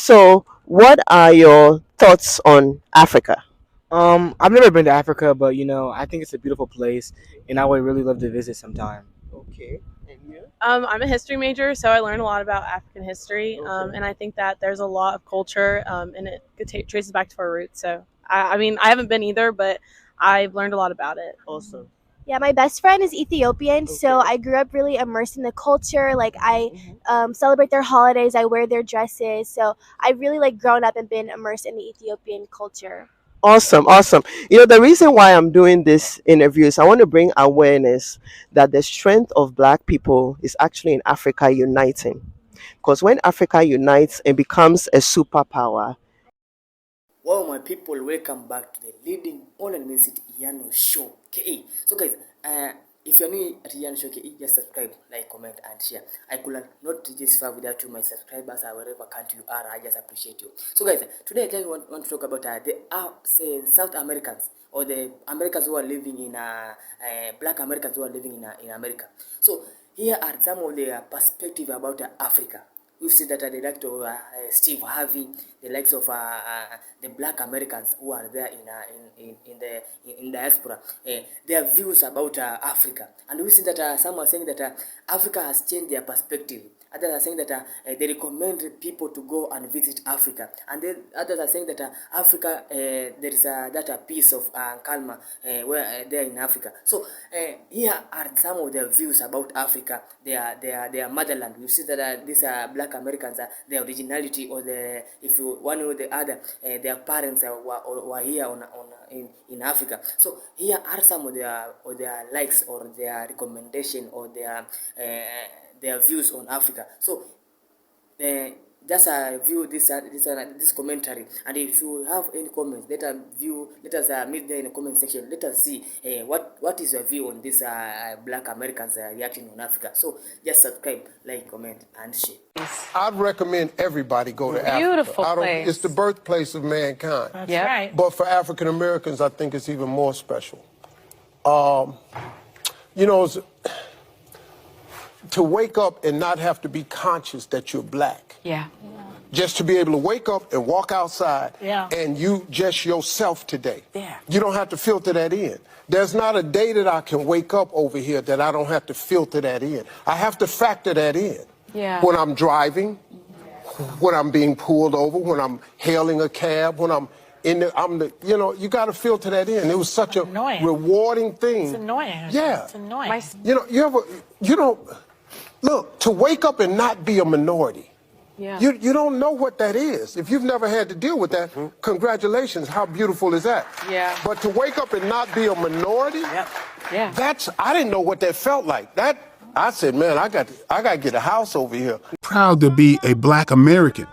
So, what are your thoughts on Africa? I've never been to Africa, but I think it's a beautiful place, and I would really love to visit sometime. Okay, and you? I'm a history major, so I learned a lot about African history, Okay. and I think that there's a lot of culture, and it traces back to our roots. So, I mean, I haven't been either, but I've learned a lot about it. Awesome. Yeah, my best friend is Ethiopian, so Okay. I grew up really immersed in the culture. Like I Mhm. celebrate their holidays, I wear their dresses, so I've really like grown up and been immersed in the Ethiopian culture. Awesome, awesome. The reason why I'm doing this interview is I want to bring awareness that the strength of Black people is actually in Africa uniting. Because when Africa unites and becomes a superpower, Wow, my people, welcome back to the leading online music Yano Show KE. So, guys, if you're new at Yano Show KE, just subscribe, like, comment, and share. I could not reach this far without you, my subscribers, or wherever country you are. I just appreciate you. So, guys, today I just want to talk about say South Americans, or the Americans who are living in Black Americans who are living in America. So, here are some of the perspective about Africa. We've seen that the likes of Steve Harvey, the likes of the Black Americans who are there in diaspora, their views about Africa, and we've seen that some are saying that Africa has changed their perspective. Others are saying that they recommend people to go and visit Africa, and then others are saying that Africa there is that a piece of Kalma where there in Africa. So here are some of their views about Africa, their motherland. You see that these Black Americans, their originality, or the if you one or the other, their parents were here in Africa. So here are some of their likes, or their recommendation, or their views on Africa. So uh, just view this commentary, and if you have any comments, let us meet there in the comment section. Let us see what is your view on this Black Americans reaction on Africa. So just subscribe, like, comment, and share. I'd recommend everybody go to Africa. Beautiful place. It's the birthplace of mankind. That's right. But for African Americans, I think it's even more special. Um, you know, to wake up and not have to be conscious that you're Black. Yeah. Just to be able to wake up and walk outside, Yeah. and you just yourself today. Yeah. You don't have to filter that in. There's not a day that I can wake up over here that I don't have to filter that in. I have to factor that in. Yeah. When I'm driving, when I'm being pulled over, when I'm hailing a cab, when I'm you got to filter that in. It was such a Annoying. rewarding thing. It's annoying. Yeah. It's annoying. Look, to wake up and not be a minority. Yeah. You don't know what that is. If you've never had to deal with that, congratulations. How beautiful is that? Yeah. But to wake up and not be a minority, Yeah. I didn't know what that felt like. I said, man, I got to get a house over here. Proud to be a Black American,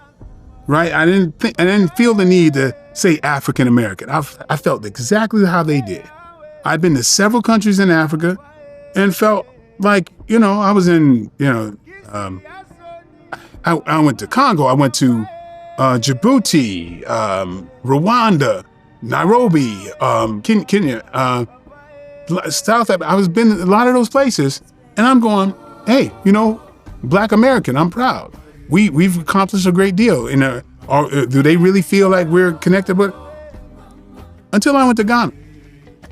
right? I didn't feel the need to say African American. I felt exactly how they did. I'd been to several countries in Africa and felt like, I was in, I went to Congo, I went to Djibouti, Rwanda, Nairobi, Kenya, South Africa. I was been in a lot of those places, and I'm going, hey, Black American, I'm proud. We've accomplished a great deal. Do they really feel like we're connected? But until I went to Ghana,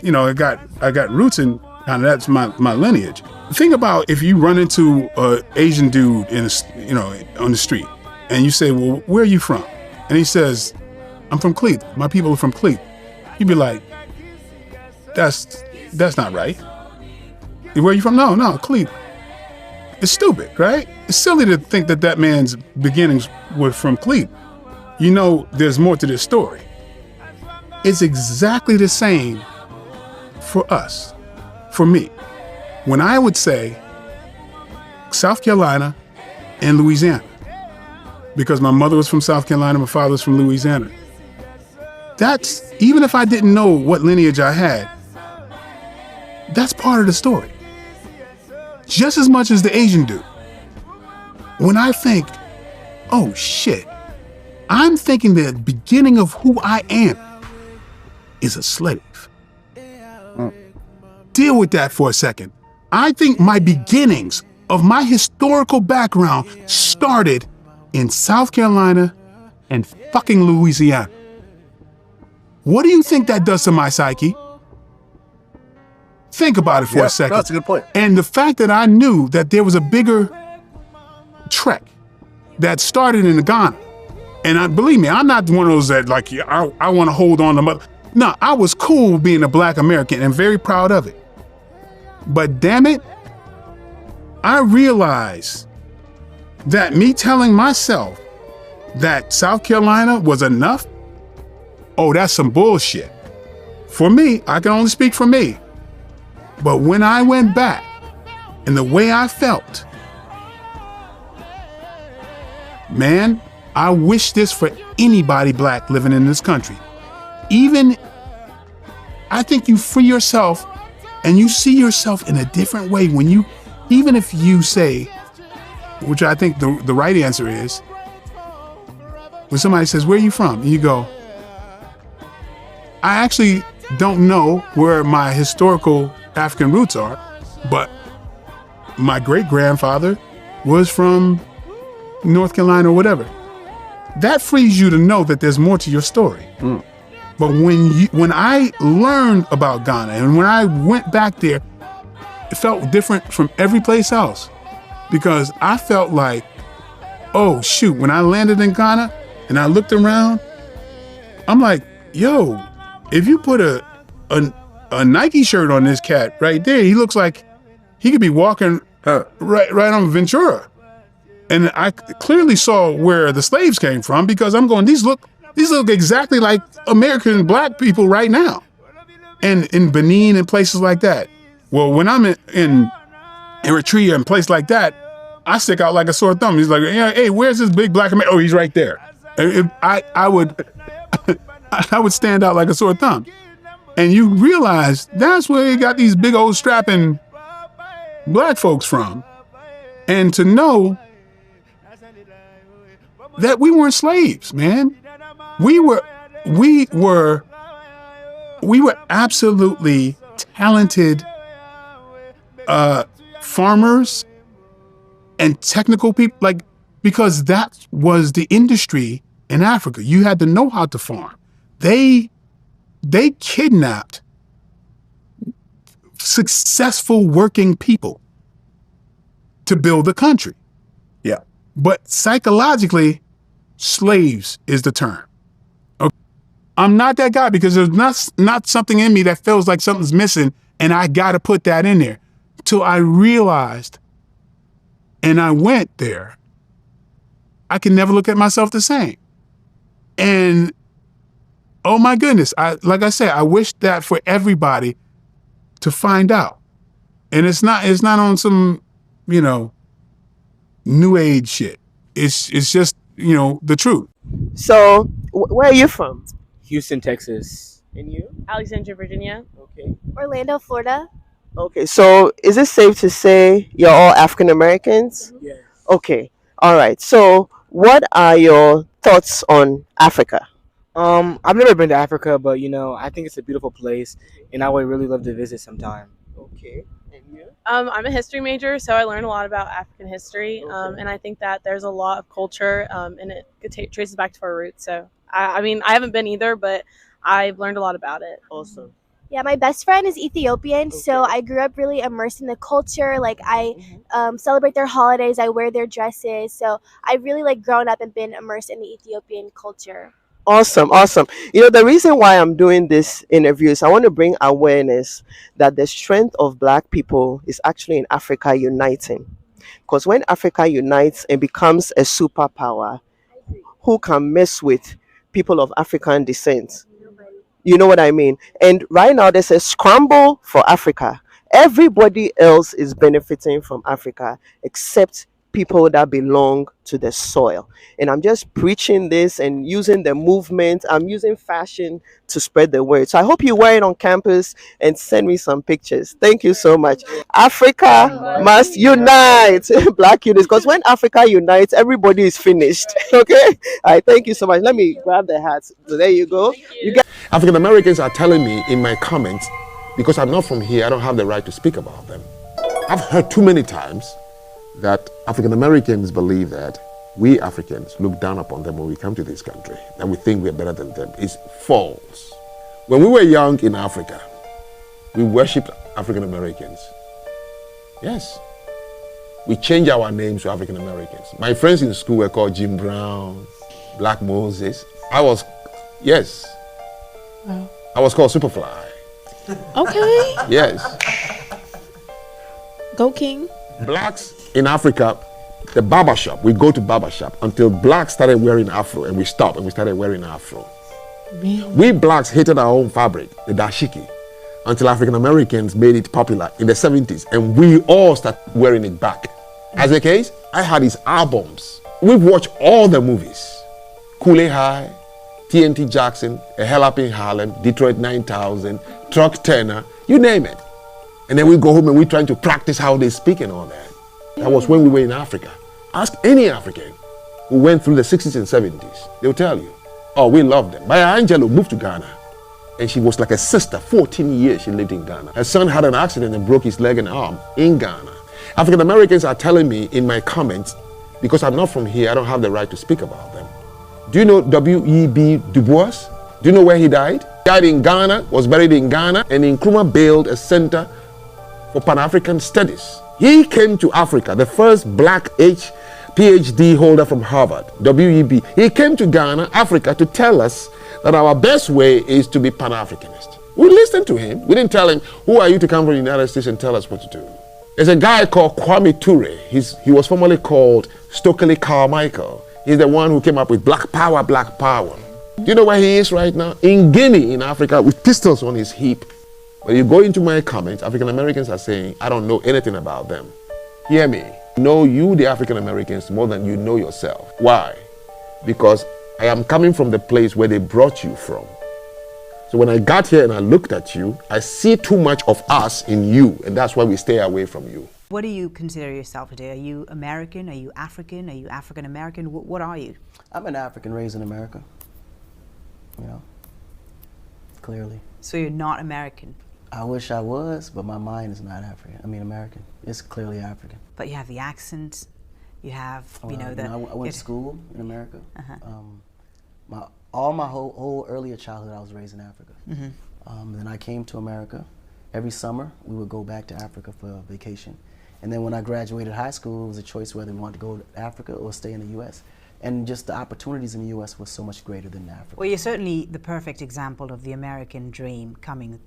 I got roots in Ghana. That's my lineage. Think about if you run into an Asian dude on the street, and you say, well, where are you from? And he says, I'm from Cleveland. My people are from Cleveland. You'd be like, that's not right. Where are you from? No, Cleveland. It's stupid, right? It's silly to think that man's beginnings were from Cleveland. There's more to this story. It's exactly the same for us, for me. When I would say South Carolina and Louisiana, because my mother was from South Carolina, my father was from Louisiana, that's, even if I didn't know what lineage I had, that's part of the story. Just as much as the Asian dude. When I think, oh shit, I'm thinking the beginning of who I am is a slave. Deal with that for a second. I think my beginnings of my historical background started in South Carolina and fucking Louisiana. What do you think that does to my psyche? Think about it for a second. That's a good point. And the fact that I knew that there was a bigger trek that started in Ghana. And believe me, I'm not one of those that like, I want to hold on to mother. No, I was cool being a Black American and very proud of it. But damn it, I realized that me telling myself that South Carolina was enough, oh, that's some bullshit. For me, I can only speak for me. But when I went back and the way I felt, man, I wish this for anybody Black living in this country. Even, I think you free yourself and you see yourself in a different way when you, even if you say, which I think the right answer is, when somebody says, where are you from? And you go, I actually don't know where my historical African roots are, but my great-grandfather was from North Carolina or whatever. That frees you to know that there's more to your story. But when I learned about Ghana and when I went back there, it felt different from every place else because I felt like, oh shoot, when I landed in Ghana and I looked around, I'm like, yo, if you put a Nike shirt on this cat right there, he looks like he could be walking right on Ventura. And I clearly saw where the slaves came from because I'm going, these look exactly like American Black people right now. And in Benin and places like that. Well, when I'm in Eritrea and places like that, I stick out like a sore thumb. He's like, yeah, hey, where's this big Black American? Oh, he's right there. I would stand out like a sore thumb. And you realize that's where you got these big old strapping Black folks from. And to know that we weren't slaves, man. We were absolutely talented farmers and technical people, like, because that was the industry in Africa. You had to know how to farm. They kidnapped successful working people to build the country. Yeah. But psychologically, slaves is the term. Okay. I'm not that guy because there's not something in me that feels like something's missing and I got to put that in there. Till I realized, and I went there, I can never look at myself the same. And oh my goodness, like I said, I wish that for everybody to find out. And it's not on some, new age shit. It's just, the truth. So, where are you from? Houston, Texas. And you? Alexandria, Virginia. Okay. Orlando, Florida. Okay, so is it safe to say you're all African Americans? Yes. Okay, all right. So, what are your thoughts on Africa? I've never been to Africa, but I think it's a beautiful place, and I would really love to visit sometime. Okay, and you? I'm a history major, so I learned a lot about African history, and I think that there's a lot of culture, and it traces back to our roots. So, I haven't been either, but I've learned a lot about it. Awesome. Yeah, my best friend is Ethiopian, so I grew up really immersed in the culture. Like, I celebrate their holidays, I wear their dresses, so I've really grown up and been immersed in the Ethiopian culture. Awesome. The reason why I'm doing this interview is I want to bring awareness that the strength of Black people is actually in Africa uniting. Because when Africa unites and becomes a superpower, who can mess with people of African descent? You know what I mean? And right now there's a scramble for Africa. Everybody else is benefiting from Africa except people that belong to the soil. And I'm just preaching this and using the movement. I'm using fashion to spread the word. So I hope you wear it on campus and send me some pictures. Thank you so much. Africa must unite. Black units. Because when Africa unites, everybody is finished. Okay? All right. Thank you so much. Let me grab the hats. So there you go. You get African Americans are telling me in my comments, because I'm not from here, I don't have the right to speak about them. I've heard too many times that African Americans believe that we Africans look down upon them when we come to this country, and we think we're better than them, is false. When we were young in Africa, we worshipped African Americans. Yes. We changed our names to African Americans. My friends in school were called Jim Brown, Black Moses. Yes. Wow. I was called Superfly. Okay. Yes. Go King. Blacks in Africa, the barbershop, we go to barbershop until blacks started wearing afro, and we stopped and we started wearing afro. Really? We blacks hated our own fabric, the dashiki, until African Americans made it popular in the 70s, and we all started wearing it back. As a case, I had his albums. We've watched all the movies. Kool-Aid High, TNT Jackson, A Hell Up in Harlem, Detroit 9000, Truck Turner, you name it. And then we go home and we're trying to practice how they speak and all that. That was when we were in Africa. Ask any African who went through the 60s and 70s. They'll tell you, oh, we love them. Maya Angelou moved to Ghana, and she was like a sister. 14 years she lived in Ghana. Her son had an accident and broke his leg and arm in Ghana. African Americans are telling me in my comments, because I'm not from here, I don't have the right to speak about them. Do you know W.E.B. Du Bois? Do you know where he died? He died in Ghana, was buried in Ghana, and Nkrumah built a center for Pan-African Studies. He came to Africa, the first black PhD holder from Harvard, W.E.B. He came to Ghana, Africa, to tell us that our best way is to be Pan-Africanist. We listened to him. We didn't tell him, who are you to come from the United States and tell us what to do? There's a guy called Kwame Ture. He was formerly called Stokely Carmichael. He's the one who came up with Black Power, Black Power. Do you know where he is right now? In Guinea, in Africa, with pistols on his hip. When you go into my comments, African Americans are saying, I don't know anything about them. Hear me. Know you, the African Americans, more than you know yourself. Why? Because I am coming from the place where they brought you from. So when I got here and I looked at you, I see too much of us in you, and that's why we stay away from you. What do you consider yourself today? Are you American? Are you African? Are you African American? What are you? I'm an African raised in America. You know, clearly. So you're not American? I wish I was, but my mind is not American. It's clearly African. But you have the accent, you have, I went to school in America. My whole earlier childhood, I was raised in Africa. Then I came to America. Every summer, we would go back to Africa for a vacation. And then when I graduated high school, it was a choice whether we wanted to go to Africa or stay in the U.S. And just the opportunities in the U.S. was so much greater than Africa. Well, you're certainly the perfect example of the American dream coming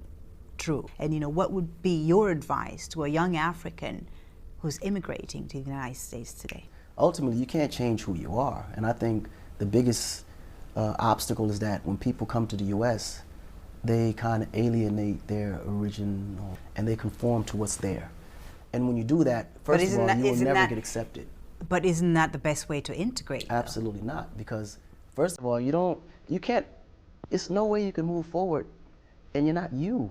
true. And you know, what would be your advice to a young African who's immigrating to the United States today? Ultimately, you can't change who you are. And I think the biggest obstacle is that when people come to the U.S., they kind of alienate their original and they conform to what's there. And when you do that, first of all, you will never get accepted. But isn't that the best way to integrate? Absolutely not, because first of all, you can't, it's no way you can move forward and you're not you.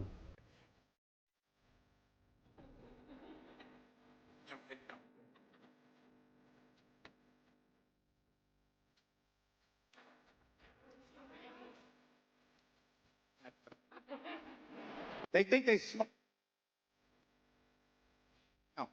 They think they smart. No.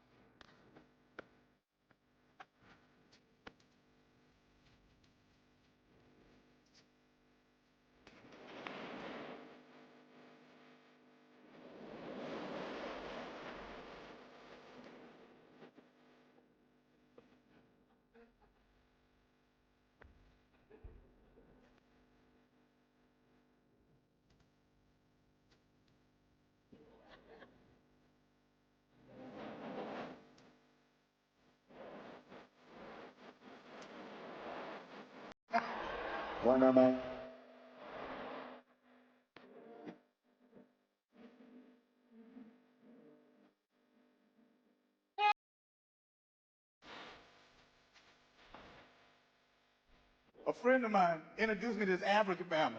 A friend of mine introduced me to this African family,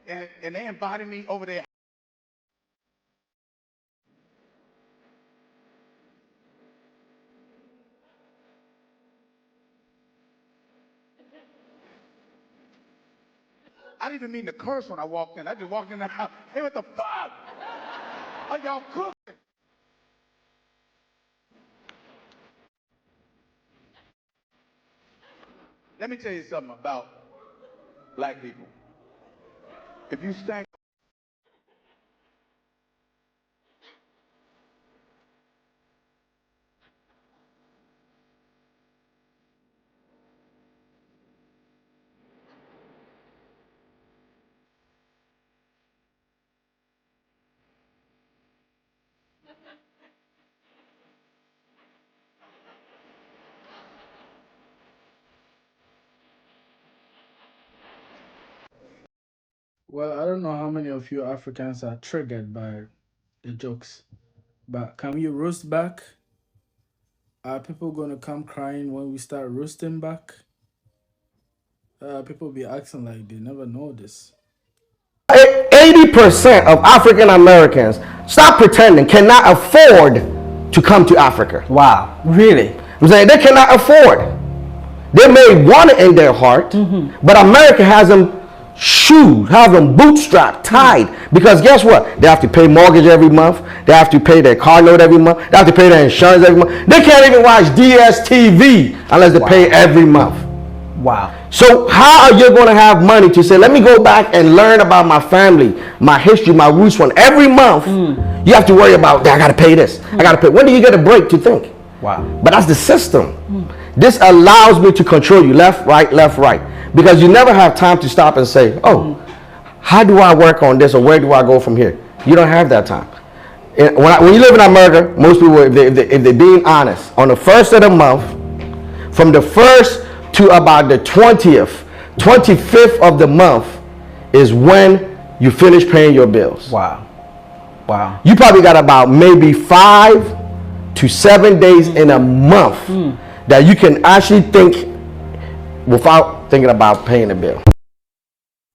and they invited me over there. I didn't even mean to curse when I walked in. I just walked in the house. Hey, what the fuck? Are y'all cooking? Let me tell you something about black people. If you stank. Well, I don't know how many of you Africans are triggered by the jokes, but can we roast back? Are people gonna come crying when we start roasting back? People be acting like they never know this. 80% of African Americans, stop pretending, cannot afford to come to Africa. Wow, really? I'm saying they cannot afford. They may want it in their heart, but America has them shoed, have them bootstrapped, tied. Because guess what? They have to pay mortgage every month. They have to pay their car note every month. They have to pay their insurance every month. They can't even watch DSTV unless they pay every month. Wow. So how are you going to have money to say, let me go back and learn about my family, my history, my roots from every month? You have to worry about, I got to pay this. I got to pay. When do you get a break to think? Wow. But that's the system. This allows me to control you left, right, because you never have time to stop and say, oh, how do I work on this, or where do I go from here? You don't have that time. And when you live in America, most people, if they're being honest, on the first of the month, from the first to about the 20th, 25th of the month is when you finish paying your bills. Wow. Wow. You probably got about maybe 5 to 7 days in a month that you can actually think without thinking about paying the bill.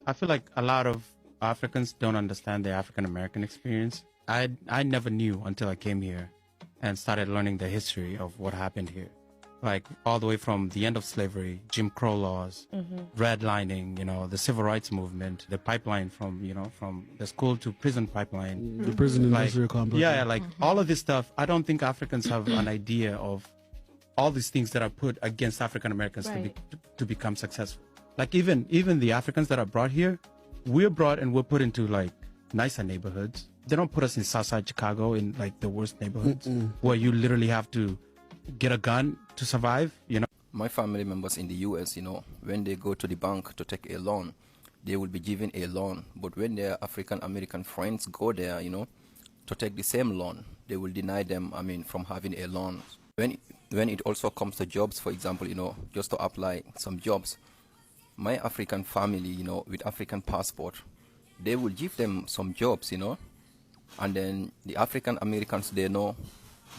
I feel like a lot of Africans don't understand the African American experience. I never knew until I came here and started learning the history of what happened here. Like all the way from the end of slavery, Jim Crow laws, redlining, the civil rights movement, the pipeline from the school to prison pipeline. The prison industrial complex. Yeah, like all of this stuff. I don't think Africans have an idea of all these things that are put against African Americans to become successful. Like even the Africans that are brought here, we're brought and we're put into like nicer neighborhoods. They don't put us in Southside Chicago in like the worst neighborhoods where you literally have to get a gun to survive. My family members in the US, when they go to the bank to take a loan, they will be given a loan. But when their African American friends go there, to take the same loan, they will deny them, from having a loan. When it also comes to jobs, for example, just to apply some jobs, my African family, with African passport, they will give them some jobs, and then the African Americans, they know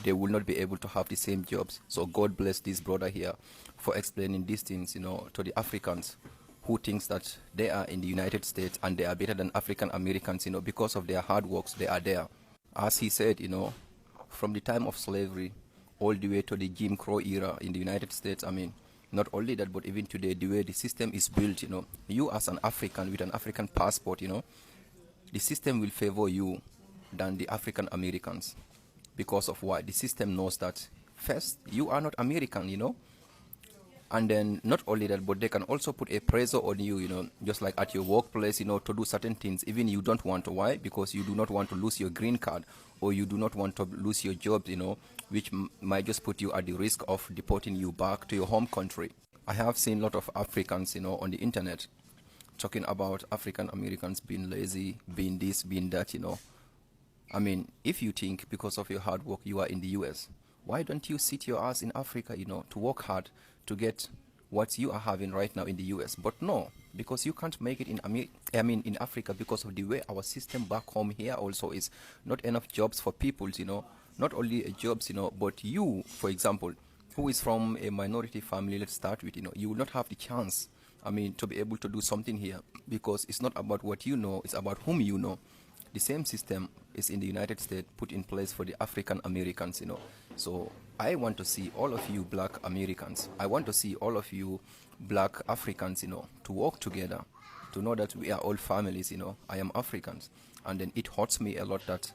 they will not be able to have the same jobs. So God bless this brother here for explaining these things, to the Africans who thinks that they are in the United States and they are better than African Americans, because of their hard works, they are there. As he said, from the time of slavery all the way to the Jim Crow era in the United States, not only that, but even today, the way the system is built, you as an African with an African passport, the system will favor you than the African Americans. Because of why? The system knows that first, you are not American, and then not only that, but they can also put a pressure on you, just like at your workplace, to do certain things, even you don't want to. Why? Because you do not want to lose your green card, or you do not want to lose your job, which might just put you at the risk of deporting you back to your home country. I have seen a lot of Africans, on the internet, talking about African Americans being lazy, being this, being that, if you think because of your hard work you are in the US, why don't you sit your ass in Africa, to work hard to get what you are having right now in the US? But no, because you can't make it in Africa because of the way our system back home here also is not enough jobs for people, not only jobs, but you, for example, who is from a minority family, let's start with, you will not have the chance, to be able to do something here because it's not about what you know, it's about whom you know. The same system is in the United States put in place for the African Americans, So I want to see all of you black Americans, I want to see all of you black Africans, to work together, to know that we are all families, I am Africans. And then it hurts me a lot that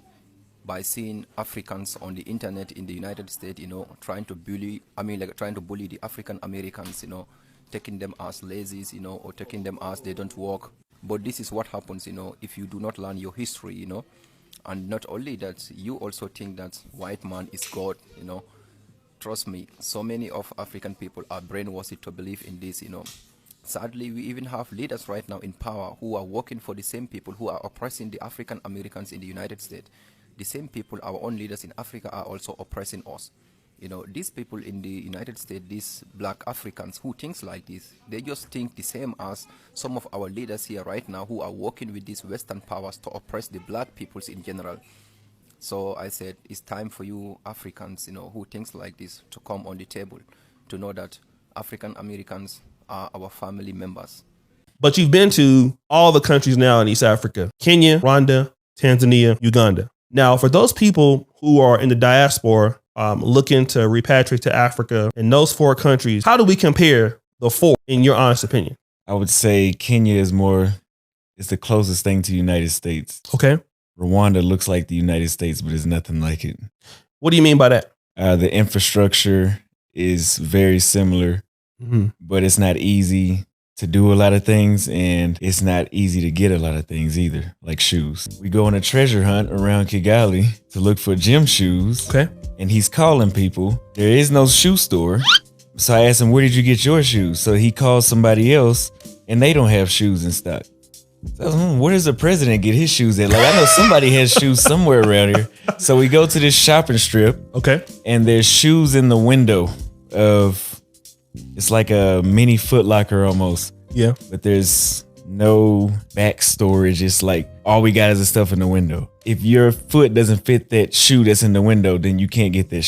by seeing Africans on the internet in the United States, trying to bully the African Americans, taking them as lazies, or taking them as they don't work. But this is what happens, if you do not learn your history, and not only that, you also think that white man is God, Trust me, so many of African people are brainwashed to believe in this, Sadly, we even have leaders right now in power who are working for the same people who are oppressing the African Americans in the United States. The same people, our own leaders in Africa, are also oppressing us. These people in the United States, these black Africans who think like this, they just think the same as some of our leaders here right now who are working with these Western powers to oppress the black peoples in general. So I said, it's time for you Africans, who thinks like this, to come on the table, to know that African Americans are our family members. But you've been to all the countries now in East Africa: Kenya, Rwanda, Tanzania, Uganda. Now, for those people who are in the diaspora looking to repatriate to Africa in those 4 countries, how do we compare the 4 in your honest opinion? I would say Kenya is it's the closest thing to the United States. Okay. Rwanda looks like the United States, but it's nothing like it. What do you mean by that? The infrastructure is very similar, but it's not easy to do a lot of things, and it's not easy to get a lot of things either, like shoes. We go on a treasure hunt around Kigali to look for gym shoes. Okay. And he's calling people. There is no shoe store. So I asked him, where did you get your shoes? So he calls somebody else, and they don't have shoes in stock. So, where does the president get his shoes at? Like, I know somebody has shoes somewhere around here. So we go to this shopping strip. Okay. And there's shoes in the window of, it's like a mini Foot Locker almost. Yeah. But there's no back storage. It's like all we got is the stuff in the window. If your foot doesn't fit that shoe that's in the window, then you can't get that